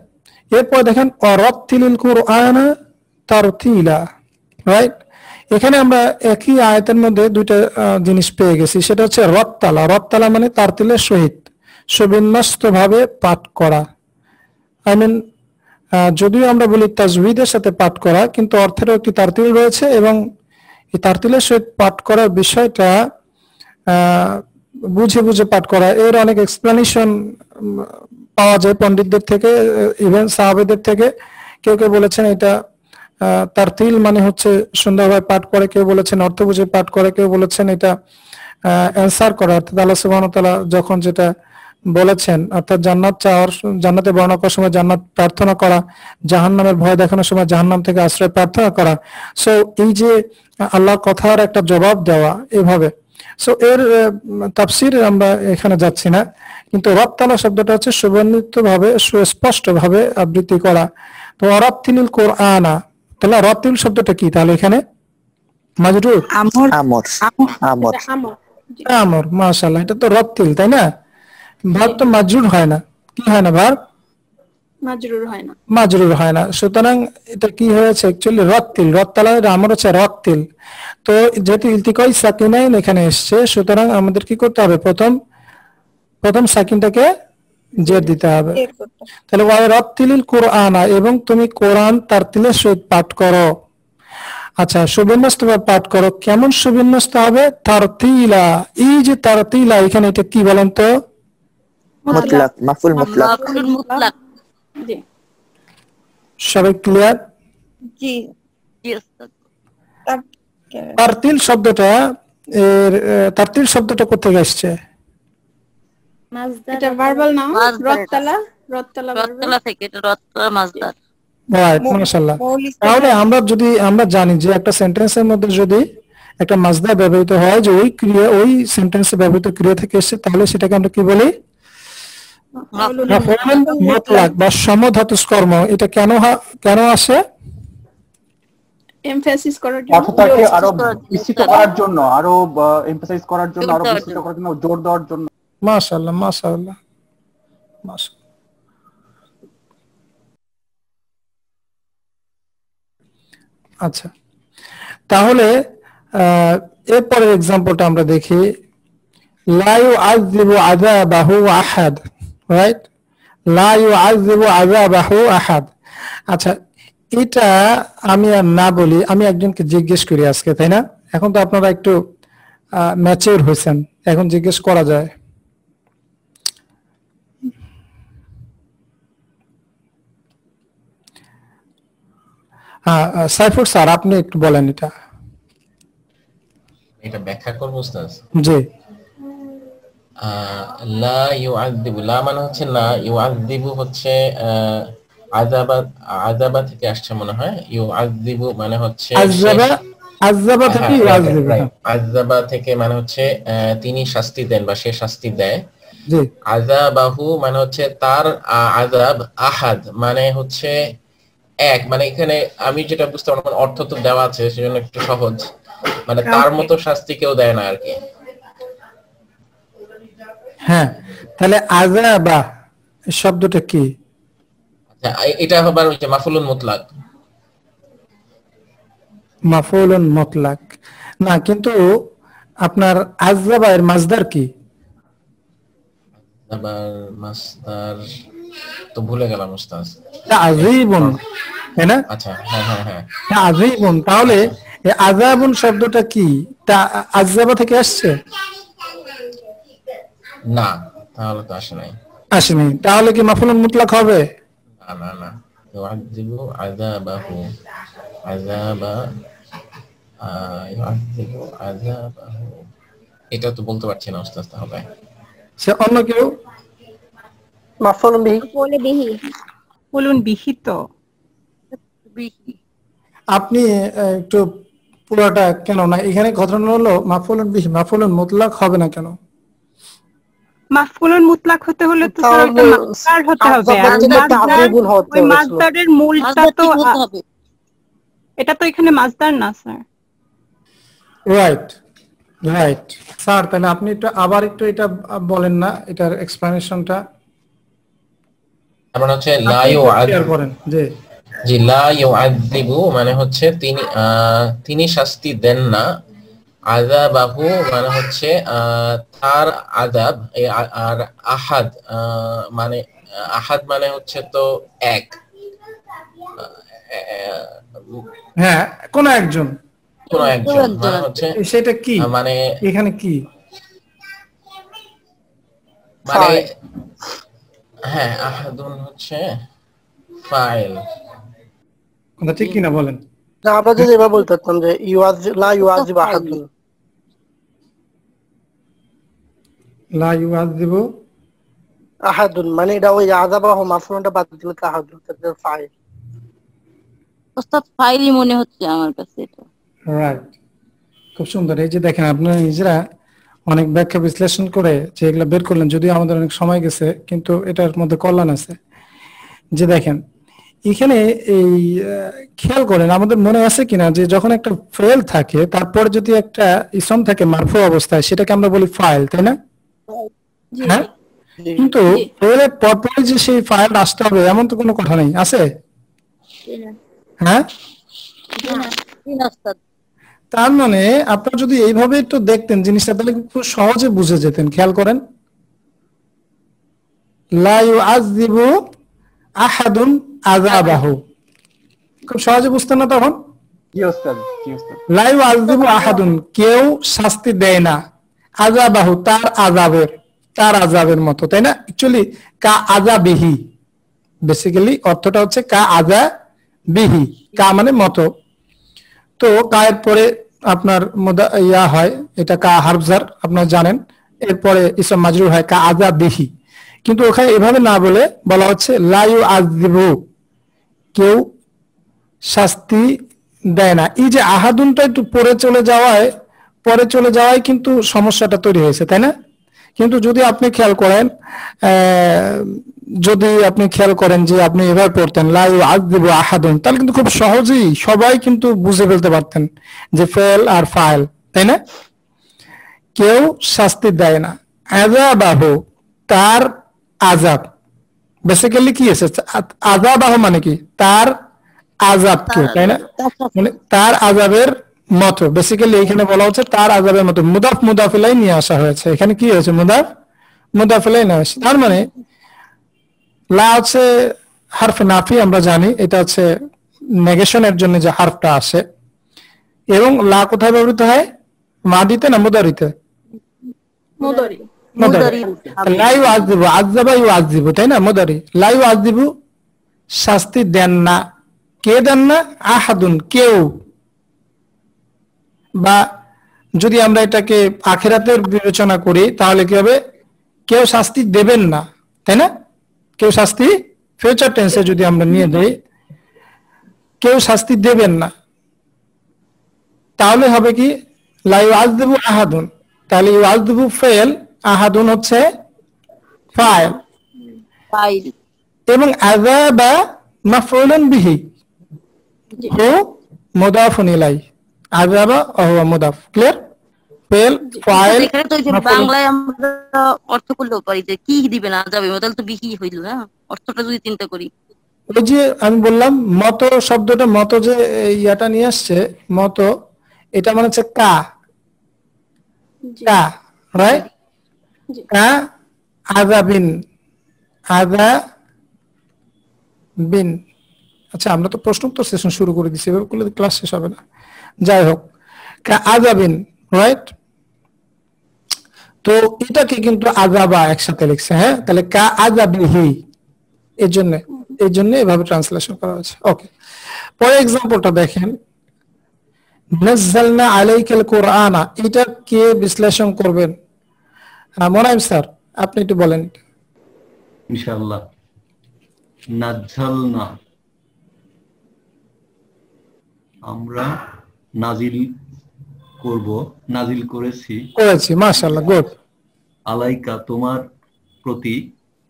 এরপর দেখেন ওয়ারাত্তিলিল কুরআনা তারতিলা, রাইট? এখানে আমরা একই আয়াতের মধ্যে দুইটা জিনিস পেয়ে গেছি, সেটা হচ্ছে রত্তালা। রত্তালা মানে তারতিলের সহিত, সুবিন্যস্ত ভাবে পাঠ করা। আই মিন, যদিও আমরা বলি তাজউইদের সাথে পাঠ করা, কিন্তু অর্থেরও একটি তারতিল রয়েছে, এবং এই তারতিলের সহিত পাঠ করার বিষয়টা বুঝে বুঝে পাঠ করা, এর অনেক এক্সপ্লেনেশন পাওয়া যায় পণ্ডিতদের থেকে, ইভেন সাহাবেদের থেকে। কেউ কেউ বলেছেন এটা তারতিল মানে হচ্ছে সুন্দরভাবে পাঠ করে, কেউ বলেছেন অর্থ বুঝে পাঠ করে, কেউ বলেছেন এটা অ্যান্সার করা, অর্থাৎ আল্লাহ সুবহানাহু ওয়া তাআলা যখন যেটা বলেছেন, অর্থাৎ জান্নাত চাওয়ার, জান্নাতে বর্ণনা করার সময় জান্নাত প্রার্থনা করা, জাহান্নামের ভয় দেখানোর সময় জাহান্নাম থেকে আশ্রয় প্রার্থনা করা। সো এই যে আল্লাহর কথার একটা জবাব দেওয়া, এভাবে। সো এর তাফসীর আমরা এখানে যাচ্ছি না, কিন্তু রত্তালা শব্দটা হচ্ছে সুবর্ণিত ভাবে, সুস্পষ্ট ভাবে আবৃত্তি করা। তো ওয়ারাত্তিলিল কুরআনা, তাহলে রাত্তিল শব্দটা কি তাহলে এখানে? মাজরুর, আমর আমর আমর এটা আমর, জি আমর, মাশাআল্লাহ। এটা তো রাত্তিল, তাই না? ভার তো মাজরুর হয় না, কি হয় না? ভার মাজরুর হয় না। মাজরুর হয় না, সুতরাং এটা কি হয়েছে অ্যাকচুয়ালি? রাত্তিল। রত্তালার আমর হচ্ছে রাত্তিল। তো যেহেতু ইলতিকাই সাকিনাইন এখানে এসছে, সুতরাং আমাদের কি করতে হবে? প্রথম সাকিনটাকে জের দিতে হবে। এর করতে তাহলে ওয়ারাত্তিলিল কুরআনা, এবং তুমি কোরআন তারতিলের সহিত পাঠ করো। আচ্ছা, সুবিন্যস্ত ভাবে পাঠ করো। কেমন সুবিন্যস্ত হবে? তারতিলা। এই যে তারতিলা, এখানে এটা কি বলেন তো? মুতলাক, মাফুল মুতলাক। মাফুলুল মুতলাক, জি সবাই ক্লিয়ার? জি তার তারতিল শব্দটা, তারতিল শব্দটা কোথেকে আসছে? এটা ভার্বাল নাউন। মাসদার এটা। রত্তালা, রত্তালা ভার্বাল। রত্তলা থেকে, এটা রত্তলা মাসদার। রাইট, মাশাআল্লাহ। মৌলিক তাহলে আমরা জানি যে একটা সেন্টেন্সের মধ্যে যদি একটা মাসদার ব্যবহৃত হয়, যে ওই ক্রিয়া, ওই সেন্টেন্সে ব্যবহৃত ক্রিয়া থেকে এসেছে, তাহলে সেটাকে আমরা কি বলি? মাফউলুল মুতলাক বা সমধাতুস কর্ম। এটা কেন আসে? এমফাসিস করার জন্য, অর্থটাকে আরো করার জন্য, বিস্তৃত স্যার। করার জন্য, আরো এমফাসাইজ করার জন্য, জোর আরো দেওয়ার বিস্তৃত জন্য। করার জন্য, জোর দেওয়ার জন্য। মাশাআল্লাহ, মাশাআল্লাহ, মাশাআল্লাহ। আচ্ছা, তাহলে এরপরের এক্সাম্পলটা আমরা দেখি। লা ইউআযযিবু আযাবাহু আহাদ, রাইট? লা ইউআযযিবু আযাবাহু আহাদ। আচ্ছা, এটা আমি আর না বলি, আমি একজনকে জিজ্ঞেস করি আজকে, তাই না? এখন তো আপনারা একটু ম্যাচিউর হয়েছেন, এখন জিজ্ঞেস করা যায়। সাইফুর স্যার, আপনি একটু বলেন এটা। এটা ব্যাখ্যা করবো উস্তাদ। জি, লা ইউআযযিবু, লা মানে হচ্ছে না, ইউআযযিবু হচ্ছে আযাবা, আযাবা থেকে আসছে মনে হয়। ইউআযযিবু মানে হচ্ছে আযাবা, আযাবা থেকে ইউআযযিবু। আযাবা থেকে মানে হচ্ছে তিনি শাস্তি দেন বা সে শাস্তি দেয়। জি, আযাবাহু মানে হচ্ছে তার আযাব, আহাদ মানে হচ্ছে এক, মানে এখানে আমি যেটা বুঝতে পারলাম, অর্থ তো দেওয়া আছে সেজন্য একটু সহজ, মানে তার মতো শাস্তি কেউ দেয় না আর কি। হ্যাঁ, তাহলে আযাবা এই শব্দটা কি? আচ্ছা, এটা আবার ওই যে মাফুলুন মুতলাক। মাফউলুন মুতলাক না, কিন্তু আপনার আযাবা এর মাজদার কি? আবার মাসদার তো ভুলে গেলাম উস্তাদ। তাযীবুন, তাই না? আচ্ছা, হ্যাঁ হ্যাঁ হ্যাঁ। তাযীবুন, তাহলে এই আযাবুন শব্দটা কি? তা আযাবা থেকে আসছে? না, তাহলে তো আসে নাই। আসেনি, তাহলে কি মাফউলুন মুতলাক হবে? না না না, ইউআযযিবু আযাবাহু, আযাবা, ইউআযযিবু আযাবাহু, এটা তো বলতে পারছি না উস্তাদ। তাহলে সে অন্য কেউ? মাফউলুন বিহি। বলে বিহি, বলুন বিহিত। আপনি একটু পুরোটা কেন না, এখানে ঘটনা হলো মাফউলুন বিহি, মাফউলুন মুতলাক হবে না কেন? মাফউলুন মুতলাক হতে হলে তো তাহলে স্যার ওটা মাসদার হতে হবে, আর আযাবা থেকে মাসদার তাযীবুন হতে ওই হয়েছিল। মাসদারের মূলটা মাসদার তো ঠিক হতে হবে। এটা তো এখানে মাসদার না স্যার। রাইট, রাইট স্যার, তাহলে আপনি একটু আবার একটু এটা বলেন না, এটার এক্সপ্লেনেশনটা তারপর হচ্ছে লা শেয়ার ইউআযযিবু, করেন। জি, লা ইউআযযিবু মানে হচ্ছে তিনি তিনি শাস্তি দেন না। আযাবাহু মানে হচ্ছে তার আযাব, আর আহাদ মানে আহাদ মানে হচ্ছে তো এক, হ্যাঁ, কোন একজন, কোন একজন মানে হচ্ছে সেটা কি মানে এখানে কি? মানে হ্যাঁ, আহাদুন হচ্ছে ফাইল। কথা ঠিক কিনা বলেন? না, আমরা যদি এবার বলতে পারতাম যে লা ইউআযিবু আহাদুন। লা ইউআযিবু আহাদুন মানে এটা ওই আযাবাহু মাফউলুনটা বাদ দিলে আহাদুন তার ফাইল। ওস্তাদ ফাইলই মনে হচ্ছে আমার কাছে এটা। রাইট, খুব সুন্দর। এই যে দেখেন, আপনারা নিজেরা অনেক ব্যাখ্যা বিশ্লেষণ করে যে এগুলো বের করলেন, যদিও আমাদের অনেক সময় গেছে, কিন্তু এটার মধ্যে কল্যাণ আছে। যে দেখেন এখানে এই খেয়াল করেন, আমাদের মনে আছে কিনা যে যখন একটা ফেল থাকে তারপর যদি একটা ইসম থাকে মারফু অবস্থায়, সেটাকে আমরা বলি ফাইল, তাই না? হ্যাঁ, কিন্তু ফেলের পরপরই যে সেই ফাইল আসতে হবে এমন তো কোনো কথা নেই, আছে? হ্যাঁ, তার মানে আপনারা যদি এইভাবে একটু দেখতেন জিনিসটা, তাহলে খুব সহজে বুঝে যেতেন। খেয়াল করেন, লা ইউআযযিবু আহাদুন আযাবাহু, খুব সহজে বুঝতেন না তখন? জি ওস্তাদ, জি ওস্তাদ। লা ইউআযযিবু আহাদুন, কেউ শাস্তি দেয় না, আযাবাহু তার আযাবের, তার আযাবের মতো, তাই না? অ্যাকচুয়ালি কা আযাবিহি, বেসিক্যালি অর্থটা হচ্ছে কা আযাবিহি, কা মানে মতো। তো কায়ের পরে আপনার ইয়া হয়, এটা কা হারফজার আপনারা জানেন, এরপরে ইসম মাজরুর হয় কা আযাবিহি, কিন্তু ওখানে এভাবে না বলে বলা হচ্ছে লা ইউআযযিবু, কেউ শাস্তি দেয় না। এই যে আহাদুনটা একটু পরে চলে যাওয়ায় কিন্তু সমস্যাটা তৈরি হয়েছে, তাই না? কিন্তু যদি আপনি খেয়াল করেন যদি আপনি খেয়াল করেন যে আপনি এভাবে পড়তেন লা ইউআযযিবু আহাদুন, তাহলে কিন্তু খুব সহজেই সবাই কিন্তু বুঝে ফেলতে পারতেন যে ফেল আর ফাইল, তাই না? কেউ শাস্তি দেয় না। আযাবাহু, তার আযাব, বেসিক্যালি কি এসেছে আযাবাহু মানে কি তার আযাবকে, তাই না? মানে তার আযাবের মতো, বেসিক্যালি এখানে বলা হচ্ছে তার আযাবের মতো। মুদাফ মুদাফ ইলাইহি নিয়ে আসা হয়েছে, এখানে কি হয়েছে মুদাফ মুদাফ ইলাইহি নিয়ে আসে। তার মানে লা হচ্ছে হারফে নাফি, আমরা জানি এটা হচ্ছে নেগেশনের জন্য যে হারফটা আসে। এবং লা কোথায় ব্যবহৃত হয়, মাদিতে না মুদারিতে? মুদারি। মুদারি। লা ইউআযযিবু, আযাবা ইউআযযিবু, তাই না? মুদারি। লা ইউআযযিবু, শাস্তি দেন না। কে দেন না? আহাদুন, কেউ। বা যদি আমরা এটাকে আখিরাতের বিবেচনা করি তাহলে কি হবে, কেউ শাস্তি দেবেন না, তাই না? কেউ শাস্তি ফিউচার টেন্সে যদি আমরা নিয়ে দেই, কেউ শাস্তি দেবেন না, তাহলে হবে কি লা ইউআযযিবু আহাদুন। তাহলে ইউআযযিবু ফেল, আহাদুন হচ্ছে ফাইল, ফাইল। এবং আযাবা মাফউলুন বিহি, হু মুদাফুন ইলাইহি, আযাবা ওয়া মুদাফ। ক্লিয়ার? ফেল, ফাইল, এখানে তো বাংলায় আমরা অর্থ করলেও পারি যে কি দিবে না যাবে, তাহলে তো বিহি হইল না, অর্থটা যদি চিন্তা করি। ওই যে আমি বললাম মতো শব্দটা, মতো যে ইয়াটা নিয়ে আসছে, মতো, এটা মানে হচ্ছে কা, কা, রাইট? কা আযাবিন, আযাবিন। আচ্ছা, আমরা তো প্রশ্ন উত্তর সেশন শুরু করে দিছি, এভাবে করলে ক্লাস শেষ হবে না। যাই হোক, কা আযাবিন, রাইট? তো এটাকে কিন্তু আযাবা একসাথে লিখছে, হ্যাঁ? তাহলে কা আযাবিহি, এই জন্য এভাবে ট্রান্সলেশন করা হয়েছে। ওকে, পরে এক্সাম্পলটা দেখেন, নাযালনা আলাইকাল কুরআনা, এটা কে বিশ্লেষণ করবেন? মোনায়েম স্যার, আপনি একটু বলেন। ইনশাআল্লাহ। নাযালনা, আমরা নাজিল করব, নাজিল করেছি, মাশাআল্লাহ, গুড। আলাইকা, তোমার প্রতি,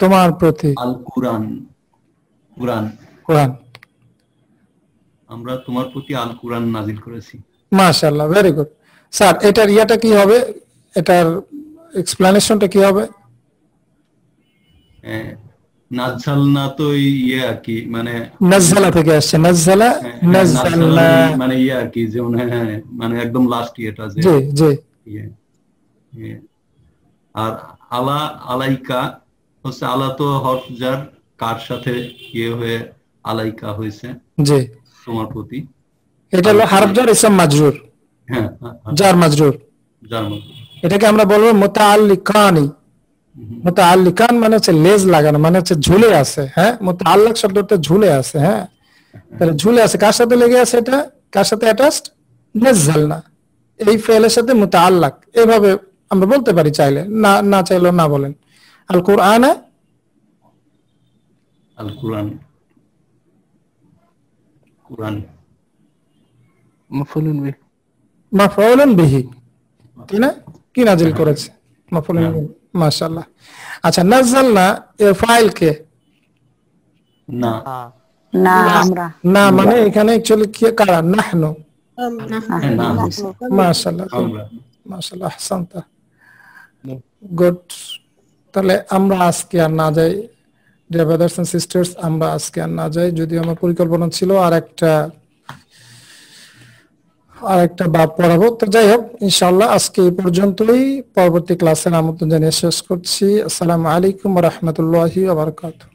তোমার প্রতি, আল কুরআন, কুরআন, কুরআন, আমরা তোমার প্রতি আল কুরআন নাজিল করেছি। মাশাআল্লাহ, ভেরি গুড। স্যার, এটার ইয়াটা কি হবে, এটার এক্সপ্লেনেশনটা কি হবে? নাযালনা তো ইয়ে আর কি, মানে নাযালা থেকে আসছে, নাযালা, নাযালনা মানে ইয়ে আর কি, যেমন মানে একদম লাস্ট ইয়েটা, যে জি জি, ইয়ে। আর আলা, আলাইকা হচ্ছে, আলা তো হরফ জার, কার সাথে ইয়ে হয়ে আলাইকা হয়েছে, জি, তোমার প্রতি। এটা হলো হারফ জার ইসম মাজরুর, হ্যাঁ, জার মাজরুর। জার মাজরুর, এটাকে আমরা বলবো মুতাআল্লিকানি। মুতাআল্লিকান মানে হচ্ছে লেজ লাগানো, মানে হচ্ছে ঝুলে আছে, হ্যাঁ? মুতাআল্লিক শব্দটা ঝুলে আছে, হ্যাঁ? তাহলে ঝুলে আছে, কার সাথে লেগে আছে এটা, কার সাথে অ্যাটাচড? নাযালনা, এই ফেলের সাথে মুতাআল্লিক। এভাবে আমরা বলতে পারি, চাইলে, না না চাইলেও না বলেন। আল কুরআনা, আল কুরআন, কুরআন মাফউলুন বিহি, তাই না? কি নাজিল করেছে, মাফউলুন বিহি। মাশাআল্লাহ। আচ্ছা, নাযালনা এর ফাইল কে? না, না আমরা, না মানে এখানে অ্যাকচুয়ালি কি, কারা? নাহনু। না, মাশাআল্লাহ, মাশাআল্লাহ, আহসানতা, গুড। তাহলে আমরা আজকে আর না যাই, ডিয়ার ব্রাদার্স এন্ড সিস্টার্স, আমরা আজকে আর না যাই, যদিও আমার পরিকল্পনা ছিল আরেকটা বাব পড়াবো। তো যাই হোক, ইনশাআল্লাহ আজকে এই পর্যন্তই। পরবর্তী ক্লাসের আমন্ত্রণ জানিয়ে শেষ করছি। আসসালামু আলাইকুম ওয়া রাহমাতুল্লাহি ওয়া বারাকাতুহু।